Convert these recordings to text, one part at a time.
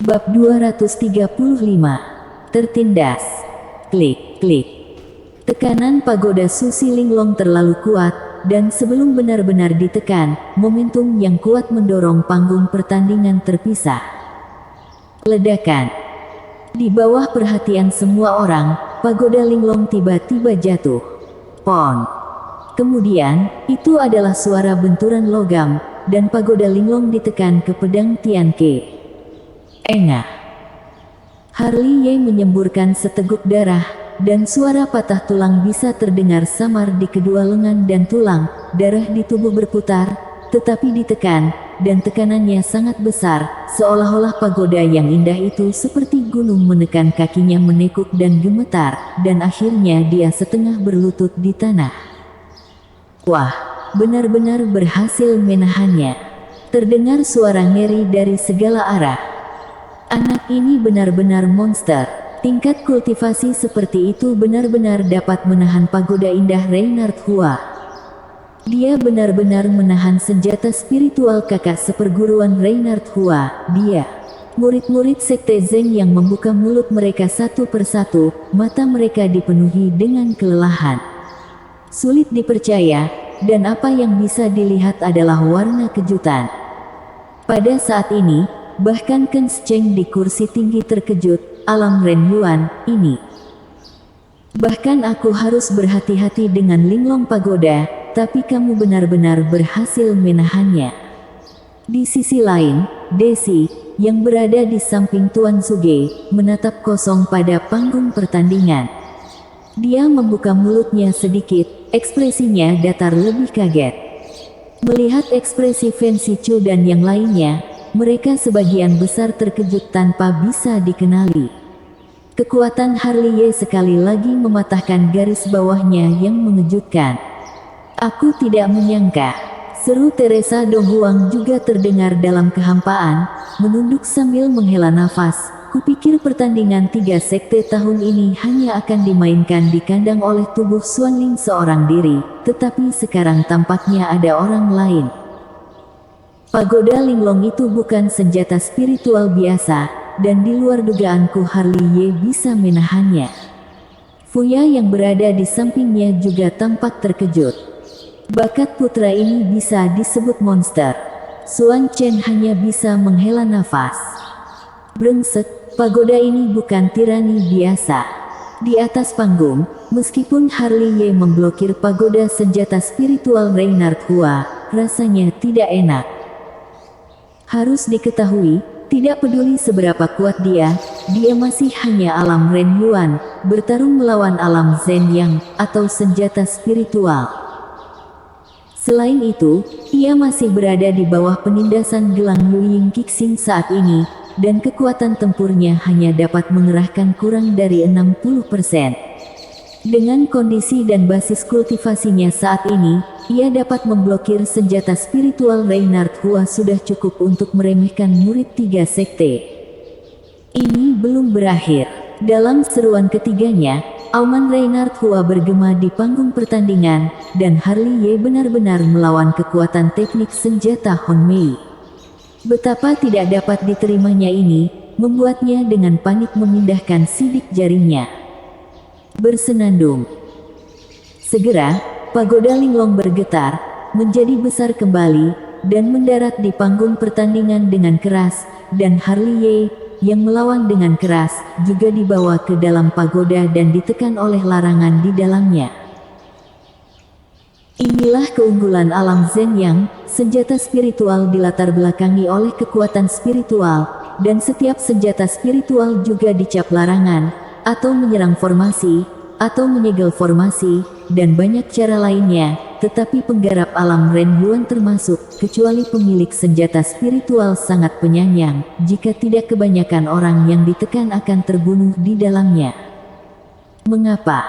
Bab 235. Tertindas. Klik, klik. Tekanan pagoda Susi Linglong terlalu kuat, dan sebelum benar-benar ditekan, momentum yang kuat mendorong panggung pertandingan terpisah. Ledakan. Di bawah perhatian semua orang, pagoda Linglong tiba-tiba jatuh. Pon. Kemudian, itu adalah suara benturan logam, dan pagoda Linglong ditekan ke pedang Tian Ke. Engah. Harley Ye menyemburkan seteguk darah, dan suara patah tulang bisa terdengar samar di kedua lengan dan tulang. Darah di tubuh berputar, tetapi ditekan, dan tekanannya sangat besar, seolah-olah pagoda yang indah itu seperti gunung menekan kakinya menekuk dan gemetar, dan akhirnya dia setengah berlutut di tanah. Wah, benar-benar berhasil menahannya. Terdengar suara ngeri dari segala arah. Anak ini benar-benar monster. Tingkat kultivasi seperti itu benar-benar dapat menahan pagoda indah Reinhard Hua. Dia benar-benar menahan senjata spiritual kakak seperguruan Reinhard Hua. Dia, murid-murid Sekte Zeng yang membuka mulut mereka satu persatu, mata mereka dipenuhi dengan kelelahan. Sulit dipercaya, dan apa yang bisa dilihat adalah warna kejutan. Pada saat ini, bahkan Ken Cheng di kursi tinggi terkejut, alam Ren Yuan, ini. Bahkan aku harus berhati-hati dengan Linglong Pagoda, tapi kamu benar-benar berhasil menahannya. Di sisi lain, Desi, yang berada di samping Tuan Suge, menatap kosong pada panggung pertandingan. Dia membuka mulutnya sedikit, ekspresinya datar lebih kaget. Melihat ekspresi Fancy Chu dan yang lainnya, mereka sebagian besar terkejut tanpa bisa dikenali. Kekuatan Harley Ye sekali lagi mematahkan garis bawahnya yang mengejutkan. Aku tidak menyangka. Seru Teresa Dong Huang juga terdengar dalam kehampaan, menunduk sambil menghela nafas. Kupikir pertandingan 3 sekte tahun ini hanya akan dimainkan di kandang oleh tubuh Xuanling seorang diri, tetapi sekarang tampaknya ada orang lain. Pagoda Linglong itu bukan senjata spiritual biasa, dan di luar dugaanku Harley Ye bisa menahannya. Fuya yang berada di sampingnya juga tampak terkejut. Bakat putra ini bisa disebut monster. Xuan Chen hanya bisa menghela nafas. Brengsek, pagoda ini bukan tirani biasa. Di atas panggung, meskipun Harley Ye memblokir pagoda senjata spiritual Reinhard Hua, rasanya tidak enak. Harus diketahui, tidak peduli seberapa kuat dia masih hanya alam Ren Yuan, bertarung melawan alam Zhen Yang, atau senjata spiritual. Selain itu, ia masih berada di bawah penindasan gelang Yuying Kixing saat ini, dan kekuatan tempurnya hanya dapat mengerahkan kurang dari 60%. Dengan kondisi dan basis kultivasinya saat ini, ia dapat memblokir senjata spiritual Reinhard Hua sudah cukup untuk meremehkan murid 3 sekte. Ini belum berakhir. Dalam seruan ketiganya, auman Reinhard Hua bergema di panggung pertandingan, dan Harley Ye benar-benar melawan kekuatan teknik senjata Hon Mei. Betapa tidak dapat diterimanya ini, membuatnya dengan panik memindahkan sidik jarinya. Bersenandung. Segera, pagoda Linglong bergetar, menjadi besar kembali, dan mendarat di panggung pertandingan dengan keras, dan Harley Ye, yang melawan dengan keras, juga dibawa ke dalam pagoda dan ditekan oleh larangan di dalamnya. Inilah keunggulan alam Zhen Yang, senjata spiritual dilatar belakangi oleh kekuatan spiritual, dan setiap senjata spiritual juga dicap larangan, atau menyerang formasi, atau menyegel formasi, dan banyak cara lainnya, tetapi penggarap alam Ren Yuan termasuk, kecuali pemilik senjata spiritual sangat penyayang, jika tidak kebanyakan orang yang ditekan akan terbunuh di dalamnya. Mengapa?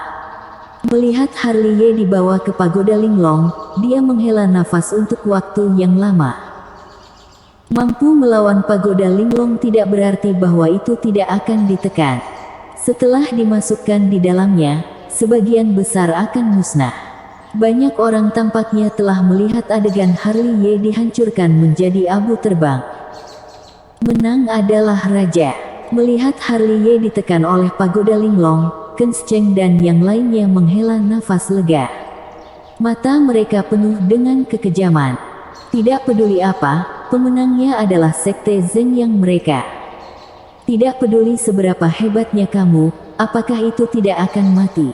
Melihat Harley Ye dibawa ke pagoda Linglong, dia menghela nafas untuk waktu yang lama. Mampu melawan pagoda Linglong tidak berarti bahwa itu tidak akan ditekan. Setelah dimasukkan di dalamnya, sebagian besar akan musnah. Banyak orang tampaknya telah melihat adegan Harley Ye dihancurkan menjadi abu terbang. Menang adalah raja. Melihat Harley Ye ditekan oleh pagoda Linglong, Kenscheng dan yang lainnya menghela nafas lega. Mata mereka penuh dengan kekejaman. Tidak peduli apa, pemenangnya adalah Sekte Zeng yang mereka. Tidak peduli seberapa hebatnya kamu, apakah itu tidak akan mati.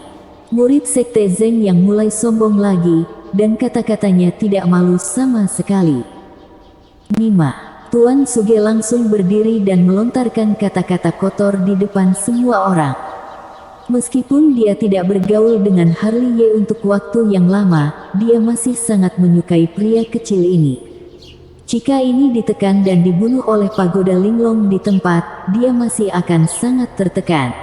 Murid Sekte Zeng yang mulai sombong lagi, dan kata-katanya tidak malu sama sekali. Nima. Tuan Suge langsung berdiri dan melontarkan kata-kata kotor di depan semua orang. Meskipun dia tidak bergaul dengan Harley Ye untuk waktu yang lama, dia masih sangat menyukai pria kecil ini. Jika ini ditekan dan dibunuh oleh pagoda Linglong di tempat, dia masih akan sangat tertekan.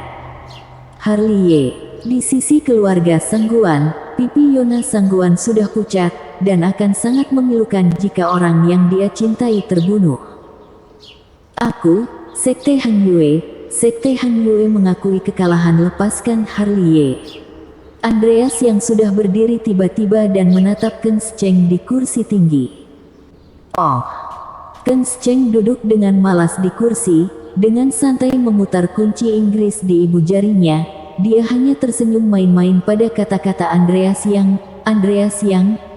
Harley Ye. Di sisi keluarga Sangguan, pipi Yona Sangguan sudah pucat, dan akan sangat memilukan jika orang yang dia cintai terbunuh. Aku, Sekte Han Yue, Sekte Han Yue mengakui kekalahan, lepaskan Harley Ye. Andreas yang sudah berdiri tiba-tiba dan menatap Kenscheng di kursi tinggi. Oh. Kenscheng duduk dengan malas di kursi, dengan santai memutar kunci Inggris di ibu jarinya. Dia hanya tersenyum main-main pada kata-kata Andreas yang,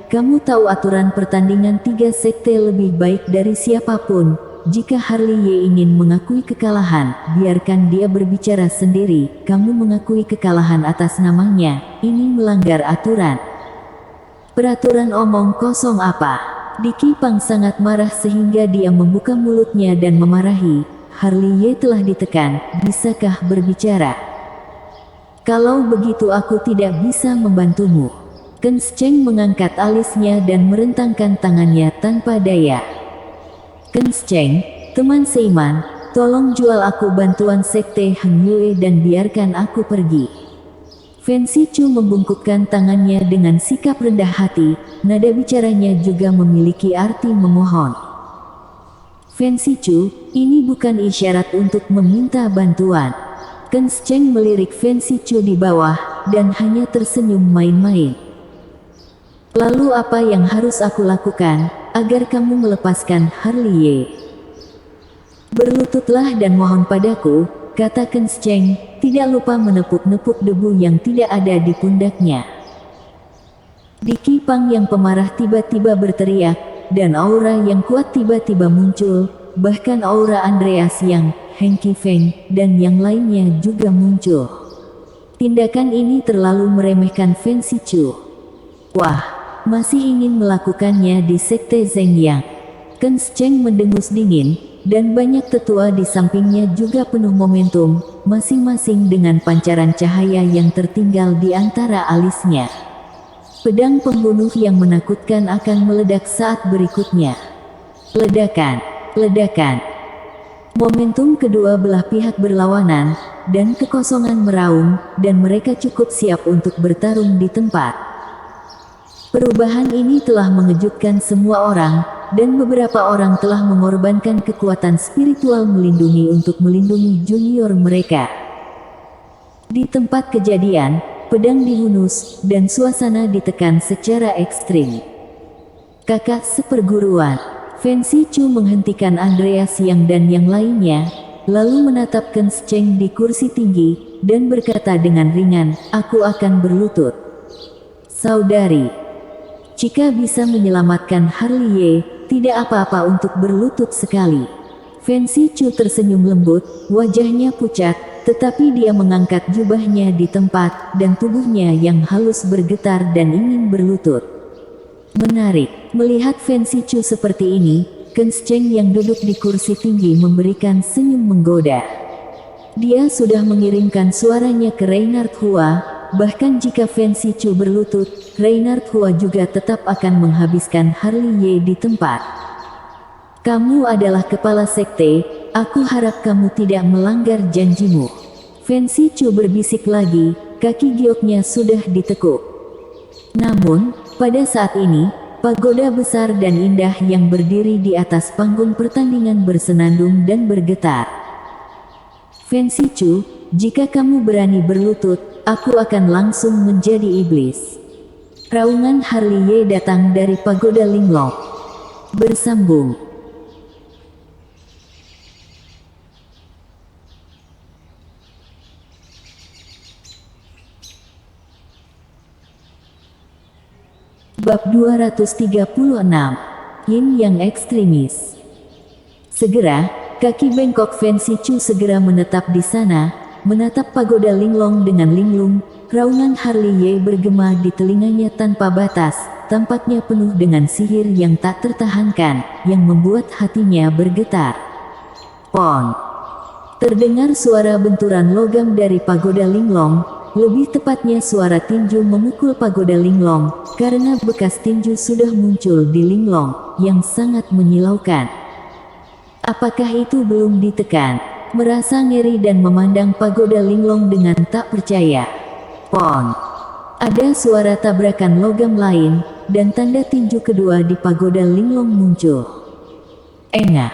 kamu tahu aturan pertandingan 3 sekte lebih baik dari siapapun. Jika Harley Ye ingin mengakui kekalahan, biarkan dia berbicara sendiri. Kamu mengakui kekalahan atas namanya, ini melanggar aturan. Peraturan omong kosong apa? Diki Pang sangat marah sehingga dia membuka mulutnya dan memarahi. Harley Ye telah ditekan, bisakah berbicara? Kalau begitu aku tidak bisa membantumu. Kenscheng mengangkat alisnya dan merentangkan tangannya tanpa daya. Kenscheng, teman seiman, tolong jual aku bantuan Sekte Han Yue dan biarkan aku pergi. Fancy Chu membungkukkan tangannya dengan sikap rendah hati, nada bicaranya juga memiliki arti memohon. Fancy Chu, ini bukan isyarat untuk meminta bantuan. Kenscheng melirik Fancy Chu di bawah, dan hanya tersenyum main-main. Lalu apa yang harus aku lakukan, agar kamu melepaskan Harley Ye? Berlututlah dan mohon padaku, kata Kenscheng, tidak lupa menepuk-nepuk debu yang tidak ada di pundaknya. Diki Pang yang pemarah tiba-tiba berteriak, dan aura yang kuat tiba-tiba muncul, bahkan aura Andreas yang, Heng Qifeng, dan yang lainnya juga muncul. Tindakan ini terlalu meremehkan Fancy Chu. Wah, masih ingin melakukannya di Sekte Zeng Yang. Kenscheng mendengus dingin, dan banyak tetua di sampingnya juga penuh momentum, masing-masing dengan pancaran cahaya yang tertinggal di antara alisnya. Pedang pembunuh yang menakutkan akan meledak saat berikutnya. Ledakan, ledakan. Momentum kedua belah pihak berlawanan, dan kekosongan meraung, dan mereka cukup siap untuk bertarung di tempat. Perubahan ini telah mengejutkan semua orang, dan beberapa orang telah mengorbankan kekuatan spiritual melindungi untuk melindungi junior mereka. Di tempat kejadian, pedang dihunus, dan suasana ditekan secara ekstrim. Kakak seperguruan. Fancy Chu menghentikan Andreas Yang dan yang lainnya, lalu menatap Kenscheng di kursi tinggi, dan berkata dengan ringan, aku akan berlutut. Saudari, jika bisa menyelamatkan Harley Ye, tidak apa-apa untuk berlutut sekali. Fancy Chu tersenyum lembut, wajahnya pucat, tetapi dia mengangkat jubahnya di tempat, dan tubuhnya yang halus bergetar dan ingin berlutut. Menarik, melihat Fancy Chu seperti ini, Kenscheng yang duduk di kursi tinggi memberikan senyum menggoda. Dia sudah mengirimkan suaranya ke Reinhard Hua, bahkan jika Fancy Chu berlutut, Reinhard Hua juga tetap akan menghabiskan Harley Ye di tempat. Kamu adalah kepala sekte, aku harap kamu tidak melanggar janjimu. Fancy Chu berbisik lagi, kaki gioknya sudah ditekuk. Namun, pada saat ini, pagoda besar dan indah yang berdiri di atas panggung pertandingan bersenandung dan bergetar. Fancy Chu, jika kamu berani berlutut, aku akan langsung menjadi iblis. Raungan Harley Ye datang dari pagoda Linglong. Bersambung. Bab 236. Yin Yang Ekstremis. Segera, kaki bengkok Fancy Chu segera menetap di sana, menatap pagoda Linglong dengan linglung. Raungan Harley Ye bergema di telinganya tanpa batas, tampaknya penuh dengan sihir yang tak tertahankan, yang membuat hatinya bergetar. Pon! Terdengar suara benturan logam dari pagoda Linglong, lebih tepatnya suara tinju memukul pagoda Linglong, karena bekas tinju sudah muncul di Linglong, yang sangat menyilaukan. Apakah itu belum ditekan? Merasa ngeri dan memandang pagoda Linglong dengan tak percaya. Pon! Ada suara tabrakan logam lain, dan tanda tinju kedua di pagoda Linglong muncul. Engah!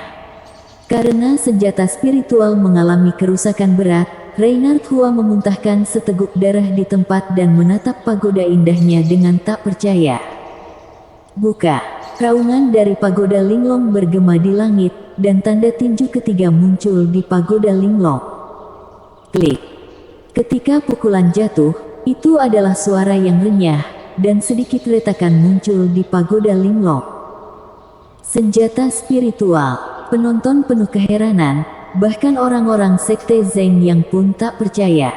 Karena senjata spiritual mengalami kerusakan berat, Reinhard Hua memuntahkan seteguk darah di tempat dan menatap pagoda indahnya dengan tak percaya. Buka! Raungan dari pagoda Linglong bergema di langit, dan tanda tinju ketiga muncul di pagoda Linglong. Klik! Ketika pukulan jatuh, itu adalah suara yang renyah, dan sedikit retakan muncul di pagoda Linglong. Senjata spiritual. Penonton penuh keheranan, bahkan orang-orang sekte Zeng yang pun tak percaya.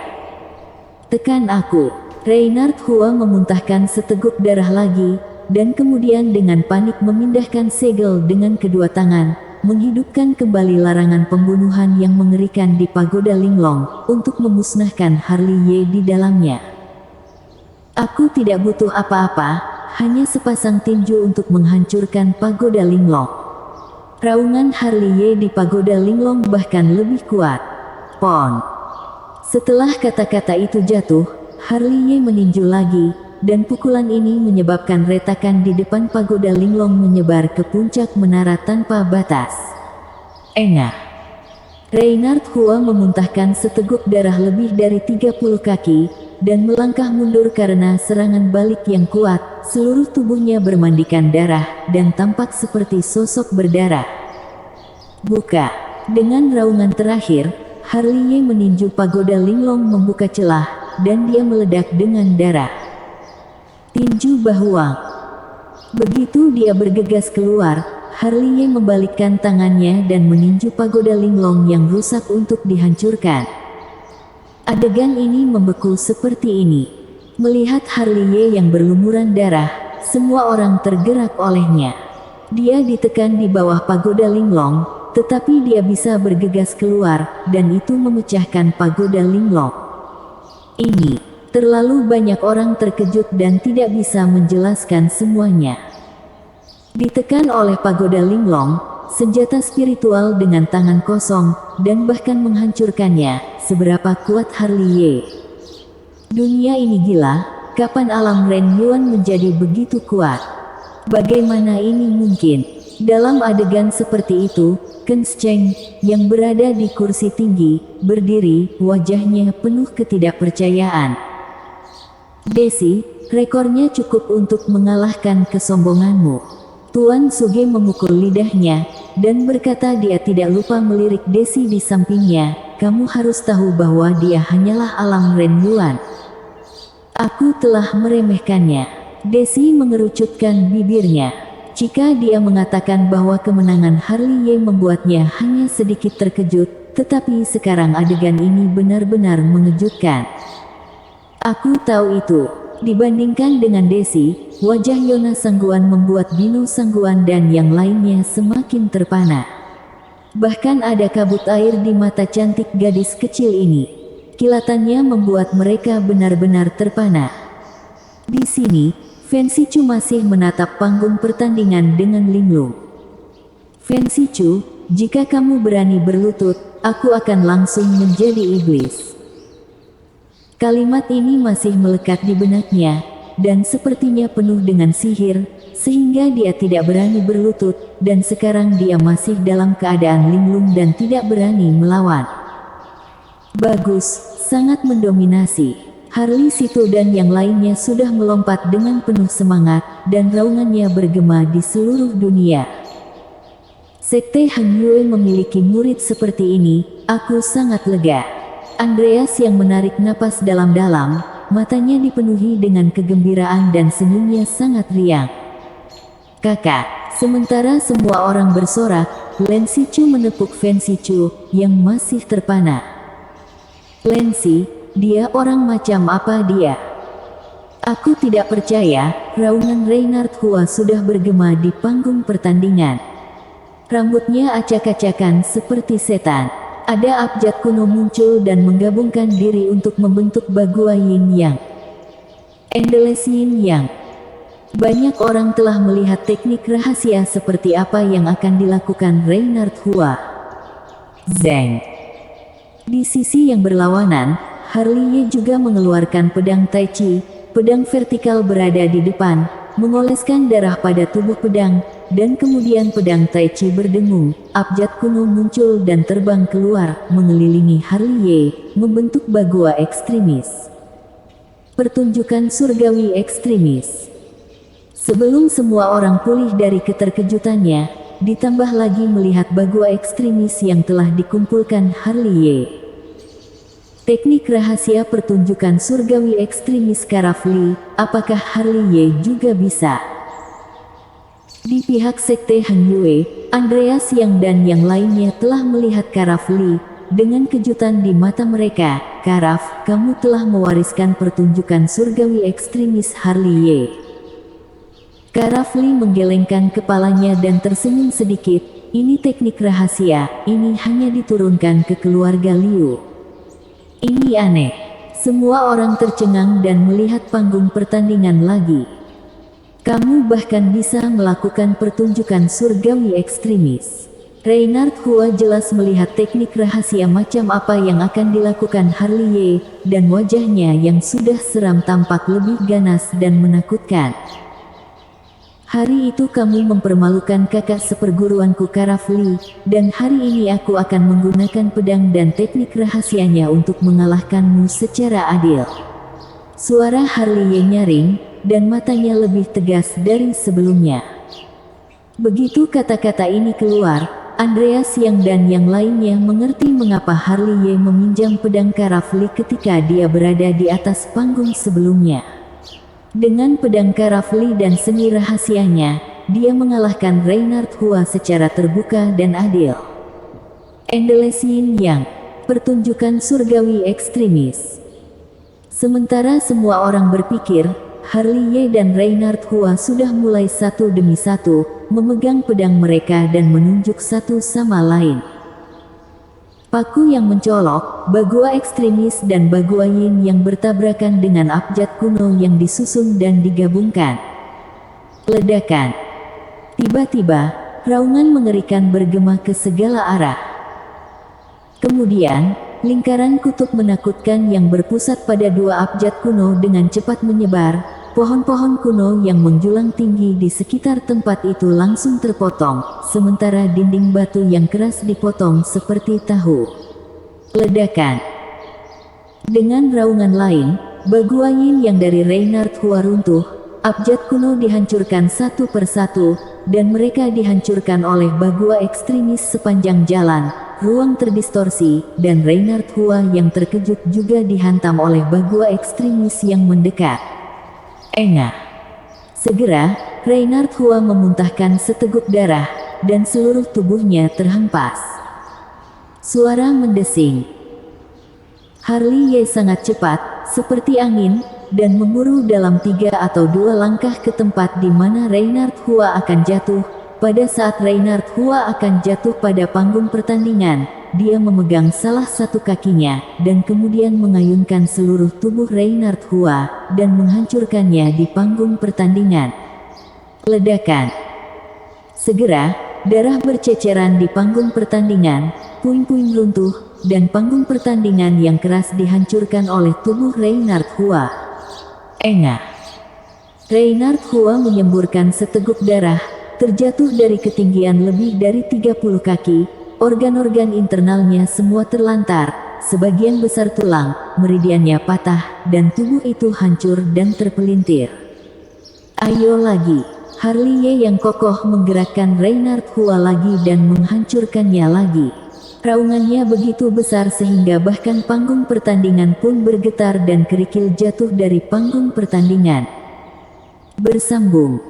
Tekan aku! Reinhard Hua memuntahkan seteguk darah lagi, dan kemudian dengan panik memindahkan segel dengan kedua tangan, menghidupkan kembali larangan pembunuhan yang mengerikan di pagoda Linglong, untuk memusnahkan Harley Ye di dalamnya. Aku tidak butuh apa-apa, hanya sepasang tinju untuk menghancurkan pagoda Linglong. Raungan Harley Ye di pagoda Linglong bahkan lebih kuat. Pon! Setelah kata-kata itu jatuh, Harley Ye meninju lagi, dan pukulan ini menyebabkan retakan di depan pagoda Linglong menyebar ke puncak menara tanpa batas. Engah! Reinhard Hua memuntahkan seteguk darah lebih dari 30 kaki, dan melangkah mundur karena serangan balik yang kuat. Seluruh tubuhnya bermandikan darah, dan tampak seperti sosok berdarah. Buka! Dengan raungan terakhir, Harley Ye meninju pagoda Linglong membuka celah, dan dia meledak dengan darah. Tinju Bahuang. Begitu dia bergegas keluar, Harley Ye membalikkan tangannya dan meninju pagoda Linglong yang rusak untuk dihancurkan. Adegan ini membeku seperti ini. Melihat Harley Ye yang berlumuran darah, semua orang tergerak olehnya. Dia ditekan di bawah pagoda Linglong, tetapi dia bisa bergegas keluar, dan itu memecahkan pagoda Linglong. Ini, terlalu banyak orang terkejut dan tidak bisa menjelaskan semuanya. Ditekan oleh pagoda Linglong, senjata spiritual dengan tangan kosong, dan bahkan menghancurkannya. Seberapa kuat Harley Ye? Dunia ini gila, kapan alam Ren Yuan menjadi begitu kuat? Bagaimana ini mungkin? Dalam adegan seperti itu, Ken Cheng, yang berada di kursi tinggi, berdiri, wajahnya penuh ketidakpercayaan. Desi, rekornya cukup untuk mengalahkan kesombonganmu. Tuan Suge memukul lidahnya, dan berkata dia tidak lupa melirik Desi di sampingnya. Kamu harus tahu bahwa dia hanyalah alam Ren Yuan. Aku telah meremehkannya. Desi mengerucutkan bibirnya. Jika dia mengatakan bahwa kemenangan Harley Ye membuatnya hanya sedikit terkejut, tetapi sekarang adegan ini benar-benar mengejutkan. Aku tahu itu. Dibandingkan dengan Desi, wajah Yona Sangguan membuat Bino Sangguan dan yang lainnya semakin terpana. Bahkan ada kabut air di mata cantik gadis kecil ini. Kilatannya membuat mereka benar-benar terpana. Di sini, Fancy Chu masih menatap panggung pertandingan dengan linglung. Fancy Chu, jika kamu berani berlutut, aku akan langsung menjadi iblis. Kalimat ini masih melekat di benaknya, dan sepertinya penuh dengan sihir, sehingga dia tidak berani berlutut, dan sekarang dia masih dalam keadaan linglung dan tidak berani melawan. Bagus, sangat mendominasi. Harley Situ dan yang lainnya sudah melompat dengan penuh semangat, dan raungannya bergema di seluruh dunia. Sekte Han Yue memiliki murid seperti ini, aku sangat lega. Andreas yang menarik napas dalam-dalam, matanya dipenuhi dengan kegembiraan dan senyumnya sangat riang. Kakak, sementara semua orang bersorak, Lensi Chu menepuk Fancy Chu yang masih terpana. Lensi, dia orang macam apa dia? Aku tidak percaya, raungan Reinhard Hua sudah bergema di panggung pertandingan. Rambutnya acak-acakan seperti setan. Ada abjad kuno muncul dan menggabungkan diri untuk membentuk Bagua Yin Yang. Endless Yin Yang. Banyak orang telah melihat teknik rahasia seperti apa yang akan dilakukan Reinhard Hua. Zeng. Di sisi yang berlawanan, Harley Ye juga mengeluarkan pedang Tai Chi. Pedang vertikal berada di depan, mengoleskan darah pada tubuh pedang, dan kemudian pedang Tai Chi berdengung, abjad kuno muncul dan terbang keluar, mengelilingi Harley Ye, membentuk Bagua ekstremis. Pertunjukan surgawi ekstremis. Sebelum semua orang pulih dari keterkejutannya, ditambah lagi melihat Bagua ekstremis yang telah dikumpulkan Harley Ye. Teknik rahasia pertunjukan surgawi ekstremis Karafli, apakah Harley Ye juga bisa? Di pihak Sekte Han Yue, Andreas Yang dan yang lainnya telah melihat Karafli. Dengan kejutan di mata mereka, Karaf, kamu telah mewariskan pertunjukan surgawi ekstremis Harley Ye. Karafli menggelengkan kepalanya dan tersenyum sedikit. Ini teknik rahasia, ini hanya diturunkan ke keluarga Liu. Ini aneh. Semua orang tercengang dan melihat panggung pertandingan lagi. Kamu bahkan bisa melakukan pertunjukan surgawi ekstremis. Reinhard Hua jelas melihat teknik rahasia macam apa yang akan dilakukan Harley Ye, dan wajahnya yang sudah seram tampak lebih ganas dan menakutkan. Hari itu kamu mempermalukan kakak seperguruanku Karafli, dan hari ini aku akan menggunakan pedang dan teknik rahasianya untuk mengalahkanmu secara adil. Suara Harley Ye nyaring, dan matanya lebih tegas dari sebelumnya. Begitu kata-kata ini keluar, Andreas Yang dan yang lainnya mengerti mengapa Harley Ye meminjam pedang Karafli ketika dia berada di atas panggung sebelumnya. Dengan pedang Karafli dan seni rahasianya, dia mengalahkan Reinhard Hua secara terbuka dan adil. Endless Yin Yang, pertunjukan surgawi ekstremis. Sementara semua orang berpikir, Harley Ye dan Reinhard Hua sudah mulai satu demi satu, memegang pedang mereka dan menunjuk satu sama lain. Paku yang mencolok, Bagua ekstremis dan Bagua Yin yang bertabrakan dengan abjad kuno yang disusun dan digabungkan. Ledakan. Tiba-tiba, raungan mengerikan bergema ke segala arah. Kemudian, lingkaran kutub menakutkan yang berpusat pada dua abjad kuno dengan cepat menyebar. Pohon-pohon kuno yang menjulang tinggi di sekitar tempat itu langsung terpotong, sementara dinding batu yang keras dipotong seperti tahu. Ledakan. Dengan raungan lain, Bagua Yin yang dari Reinhard Hua runtuh, abjad kuno dihancurkan satu persatu, dan mereka dihancurkan oleh Bagua ekstremis sepanjang jalan. Ruang terdistorsi, dan Reinhard Hua yang terkejut juga dihantam oleh Bagua ekstremis yang mendekat. Engah. Segera, Reinhard Hua memuntahkan seteguk darah, dan seluruh tubuhnya terhempas. Suara mendesing. Harley Ye sangat cepat, seperti angin, dan memburu dalam 3 atau 2 langkah ke tempat di mana Reinhard Hua akan jatuh. Pada saat Reinhard Hua akan jatuh pada panggung pertandingan, dia memegang salah satu kakinya, dan kemudian mengayunkan seluruh tubuh Reinhard Hua, dan menghancurkannya di panggung pertandingan. Ledakan. Segera, darah berceceran di panggung pertandingan, puing-puing runtuh, dan panggung pertandingan yang keras dihancurkan oleh tubuh Reinhard Hua. Engah. Reinhard Hua menyemburkan seteguk darah, terjatuh dari ketinggian lebih dari 30 kaki. Organ-organ internalnya semua terlantar, sebagian besar tulang, meridiannya patah, dan tubuh itu hancur dan terpelintir. Ayo lagi. Harley Ye yang kokoh menggerakkan Reinhard Hua lagi dan menghancurkannya lagi. Raungannya begitu besar sehingga bahkan panggung pertandingan pun bergetar dan kerikil jatuh dari panggung pertandingan. Bersambung.